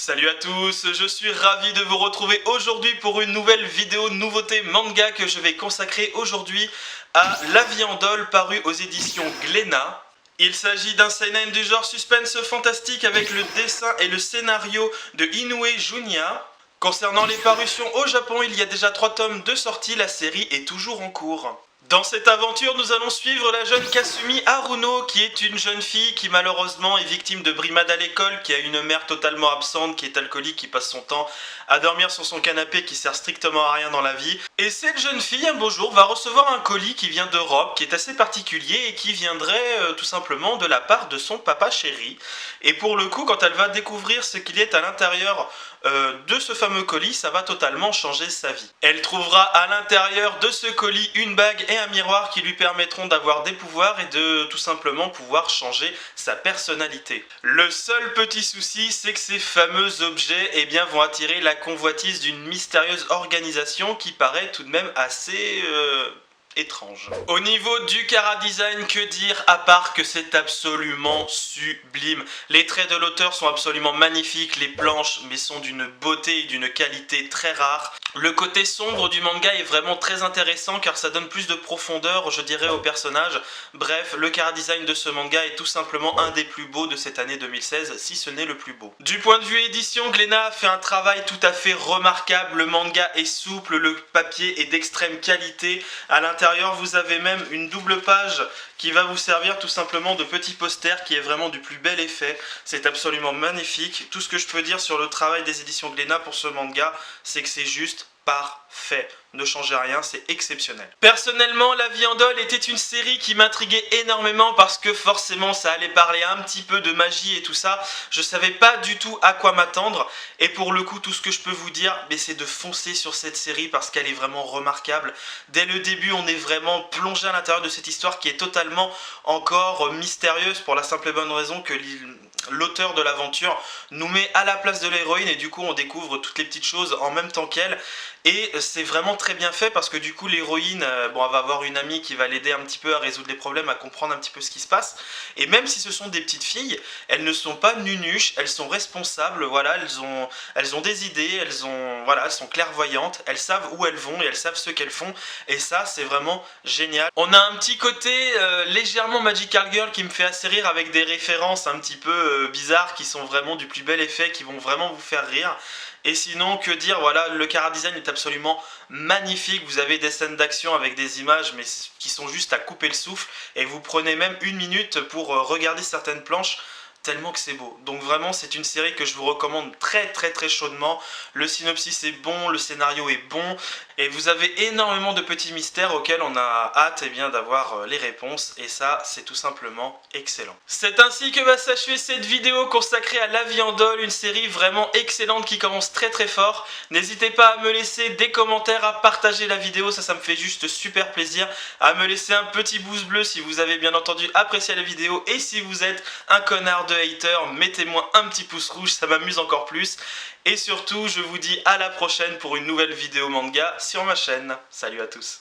Salut à tous, je suis ravi de vous retrouver aujourd'hui pour une nouvelle vidéo nouveauté manga que je vais consacrer aujourd'hui à La Vie en Dole paru aux éditions Glénat. Il s'agit d'un seinen du genre suspense fantastique avec le dessin et le scénario de Inoue Junya. Concernant les parutions au Japon, il y a déjà 3 tomes de sortie, la série est toujours en cours. Dans cette aventure, nous allons suivre la jeune Kasumi Haruno, qui est une jeune fille qui malheureusement est victime de brimade à l'école, qui a une mère totalement absente, qui est alcoolique, qui passe son temps à dormir sur son canapé, qui sert strictement à rien dans la vie. Et cette jeune fille, un beau jour, va recevoir un colis qui vient d'Europe, qui est assez particulier et qui viendrait tout simplement de la part de son papa chéri. Et pour le coup, quand elle va découvrir ce qu'il y a à l'intérieur de ce fameux colis, ça va totalement changer sa vie. Elle trouvera à l'intérieur de ce colis une bague et un miroir qui lui permettront d'avoir des pouvoirs et de tout simplement pouvoir changer sa personnalité. Le seul petit souci, c'est que ces fameux objets vont attirer la convoitise d'une mystérieuse organisation qui paraît tout de même assez étrange. Au niveau du chara-design, que dire à part que c'est absolument sublime. Les traits de l'auteur sont absolument magnifiques, les planches mais sont d'une beauté et d'une qualité très rare. Le côté sombre du manga est vraiment très intéressant car ça donne plus de profondeur, je dirais, aux personnages. Bref, le chara-design de ce manga est tout simplement un des plus beaux de cette année 2016, si ce n'est le plus beau. Du point de vue édition, Glénat a fait un travail tout à fait remarquable. Le manga est souple, le papier est d'extrême qualité. À l'intérieur, vous avez même une double page qui va vous servir tout simplement de petit poster qui est vraiment du plus bel effet. C'est absolument magnifique. Tout ce que je peux dire sur le travail des éditions Glénat pour ce manga, c'est que c'est juste parfait. Ne changez rien, c'est exceptionnel. Personnellement, La Vie en Dole était une série qui m'intriguait énormément parce que forcément ça allait parler un petit peu de magie et tout ça. Je savais pas du tout à quoi m'attendre et pour le coup tout ce que je peux vous dire c'est de foncer sur cette série parce qu'elle est vraiment remarquable. Dès le début on est vraiment plongé à l'intérieur de cette histoire qui est totalement encore mystérieuse pour la simple et bonne raison que l'auteur de l'aventure nous met à la place de l'héroïne et du coup on découvre toutes les petites choses en même temps qu'elle. Et c'est vraiment très bien fait parce que du coup l'héroïne, elle va avoir une amie qui va l'aider un petit peu à résoudre les problèmes, à comprendre un petit peu ce qui se passe. Et même si ce sont des petites filles, elles ne sont pas nunuches, elles sont responsables, voilà, elles ont des idées, elles sont clairvoyantes, elles savent où elles vont et elles savent ce qu'elles font. Et ça c'est vraiment génial. On a un petit côté légèrement Magical Girl qui me fait assez rire avec des références un petit peu bizarres qui sont vraiment du plus bel effet, qui vont vraiment vous faire rire. Et sinon, que dire, voilà, le chara-design est absolument magnifique. Vous avez des scènes d'action avec des images mais qui sont juste à couper le souffle. Et vous prenez même 1 minute pour regarder certaines planches, tellement que c'est beau. Donc vraiment, c'est une série que je vous recommande très très très chaudement. Le synopsis est bon, le scénario est bon. Et vous avez énormément de petits mystères auxquels on a hâte d'avoir les réponses. Et ça, c'est tout simplement excellent. C'est ainsi que va s'achever cette vidéo consacrée à La Vie en Dole, une série vraiment excellente qui commence très très fort. N'hésitez pas à me laisser des commentaires, à partager la vidéo, ça me fait juste super plaisir. À me laisser un petit pouce bleu si vous avez bien entendu apprécié la vidéo. Et si vous êtes un connard de hater, mettez-moi un petit pouce rouge, ça m'amuse encore plus. Et surtout, je vous dis à la prochaine pour une nouvelle vidéo manga sur ma chaîne. Salut à tous.